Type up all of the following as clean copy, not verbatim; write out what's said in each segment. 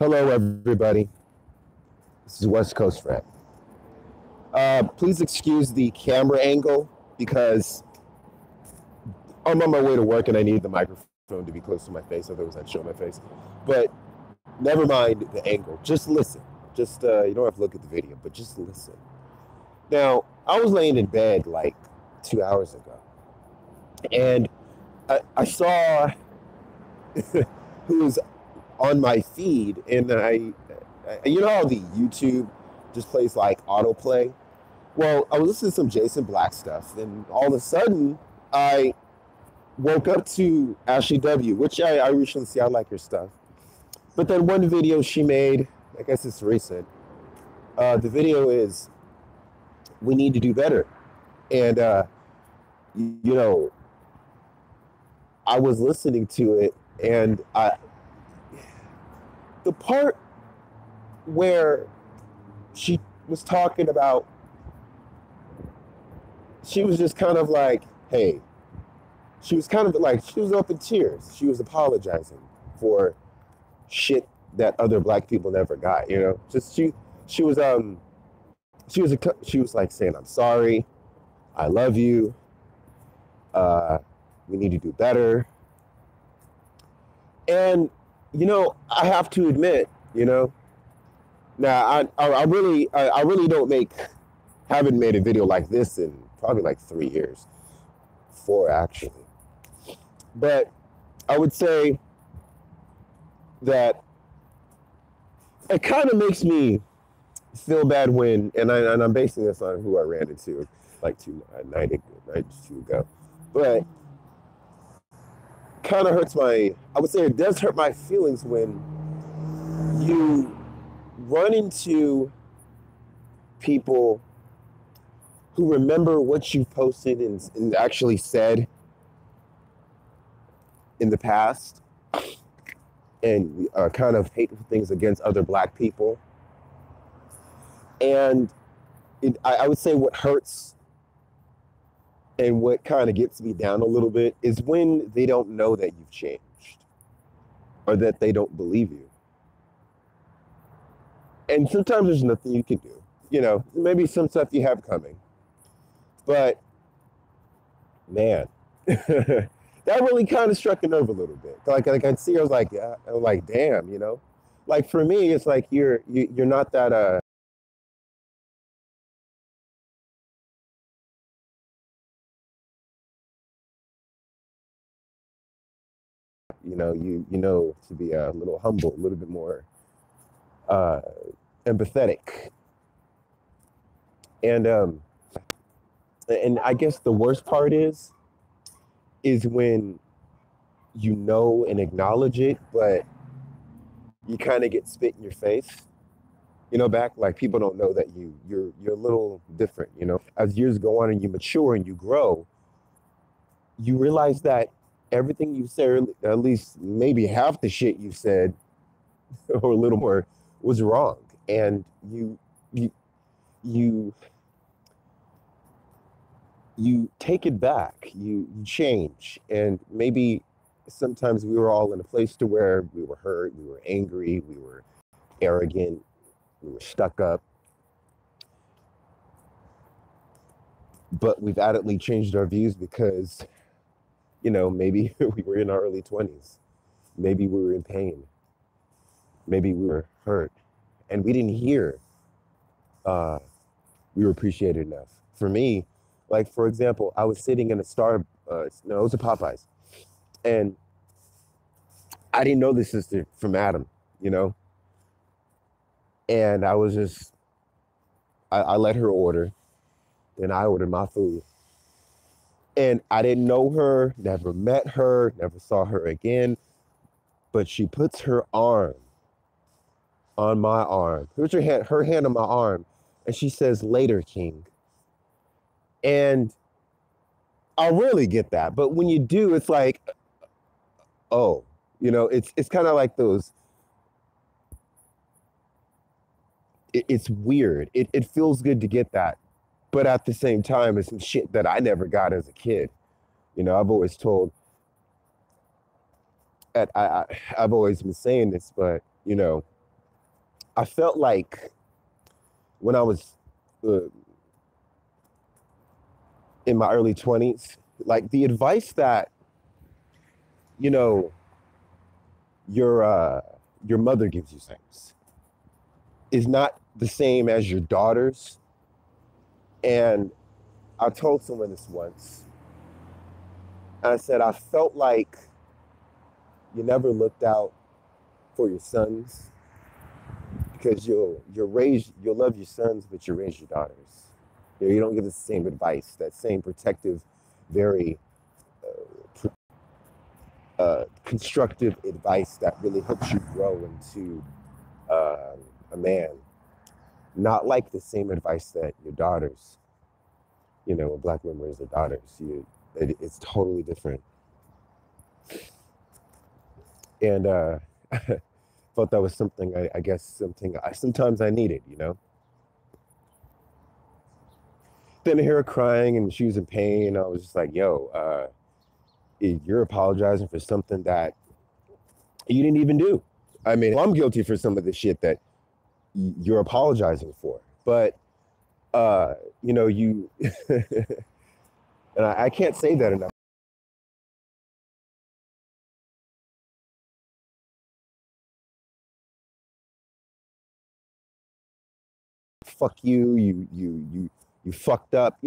Hello, everybody. This is West Coast Fred. Please excuse the camera angle because I'm on my way to work and I need the microphone to be close to my face, otherwise I'd show my face. But never mind the angle. Just listen. Just you don't have to look at the video, but just listen. Now, I was laying in bed like 2 hours ago, and I saw who was on my feed, and you know how the YouTube just plays like autoplay. Well, I was listening to some Jason Black stuff, and all of a sudden, I woke up to Ashley W, which I recently see. I like her stuff, but then one video she made, I guess it's recent. The video is "We Need to Do Better," and you know, I was listening to it, and the part where she was talking about, she was just kind of like, hey, she was kind of like, she was up in tears. She was apologizing for shit that other black people never got, you know? Just she was she was like saying, I'm sorry, I love you, we need to do better. And you know, I have to admit, you know, now I really haven't made a video like this in probably like 3 years, 4 actually. But I would say that it kind of makes me feel bad when, and I'm basing this on who I ran into like 92 ago, but kind of hurts I would say it does hurt my feelings when you run into people who remember what you posted and actually said in the past, and kind of hateful things against other black people. And I would say what hurts and what kind of gets me down a little bit is when they don't know that you've changed or that they don't believe you. And sometimes there's nothing you can do. You know, maybe some stuff you have coming. But, man, that really kind of struck a nerve a little bit. Like I'd see, I was like, yeah, I was like, damn, you know? Like for me, it's like you're not that you know, to be a little humble, a little bit more uh empathetic. And I guess the worst part is when you know and acknowledge it, but you kind of get spit in your face. You know, back like people don't know that you're a little different. You know, as years go on and you mature and you grow, you realize that everything you said, at least maybe half the shit you said, or a little more, was wrong, and you you take it back, you change, and maybe sometimes we were all in a place to where we were hurt, we were angry, we were arrogant, we were stuck up, but we've adequately changed our views because, you know, maybe we were in our early 20s, maybe we were in pain, maybe we were hurt, and we didn't hear we were appreciated enough. For me, like for example, I was sitting in no, it was a Popeyes, and I didn't know this is from Adam, you know, and I was just, I let her order, then I ordered my food, and I didn't know her, never met her, never saw her again, but she puts her arm on my arm, puts her hand on my arm, and she says, "Later, King." And I really get that. But when you do, it's like, oh, you know, it's kind of like those, it's weird. It feels good to get that. But at the same time, it's some shit that I never got as a kid. You know, I've always told, I've always been saying this, but, you know, I felt like when I was uh, in my early 20s, like the advice that, you know, your uh, your mother gives you things is not the same as your daughter's. And I told someone this once. I said, I felt like you never looked out for your sons because you'll love your sons, but you raise your daughters. You don't give the same advice, that same protective, very constructive advice that really helps you grow into uh, a man. Not like the same advice that your daughters, when black women raise their daughters, it's totally different. And I thought that was something I guess something sometimes I needed. Then I hear her crying and she was in pain. I was just like, yo, you're apologizing for something that you didn't even do. I mean, I'm guilty for some of the shit that you're apologizing for. But, you, and I can't say that enough. Fuck you, you fucked up.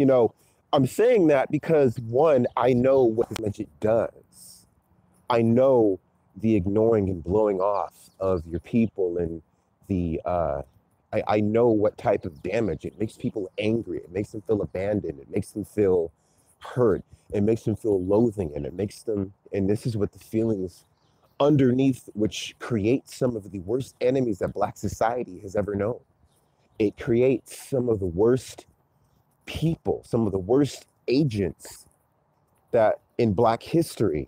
I'm saying that because one, I know what this message does. I know the ignoring and blowing off of your people and the I know what type of damage it makes people angry. It makes them feel abandoned. It makes them feel hurt. It makes them feel loathing, and it makes them. And this is what the feelings underneath, which creates some of the worst enemies that Black society has ever known. It creates some of the worst people, some of the worst agents that in Black history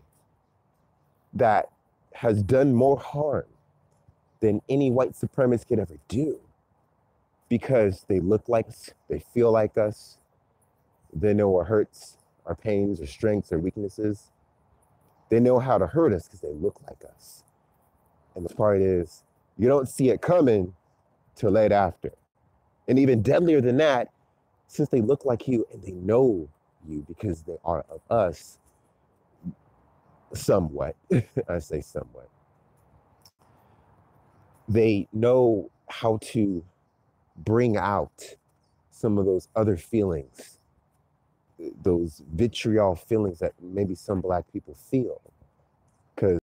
that has done more harm than any white supremacist could ever do, because they look like us, they feel like us, they know our hurts, our pains, our strengths, our weaknesses. They know how to hurt us because they look like us. And the part is, you don't see it coming till late after. And even deadlier than that, since they look like you and they know you because they are of us, somewhat, I say somewhat, they know how to bring out some of those other feelings, those vitriol feelings that maybe some Black people feel. Because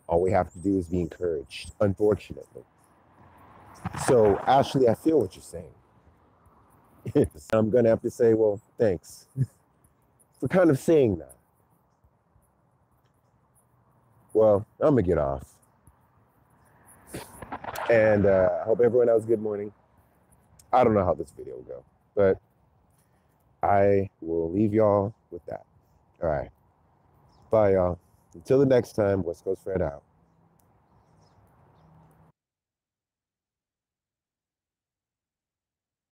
all we have to do is be encouraged, unfortunately. So, Ashley, I feel what you're saying. I'm going to have to say, well, thanks for kind of saying that. Well, I'm going to get off. And I hope everyone has a good morning. I don't know how this video will go, but I will leave y'all with that. All right. Bye, y'all. Until the next time, West Coast Fred out.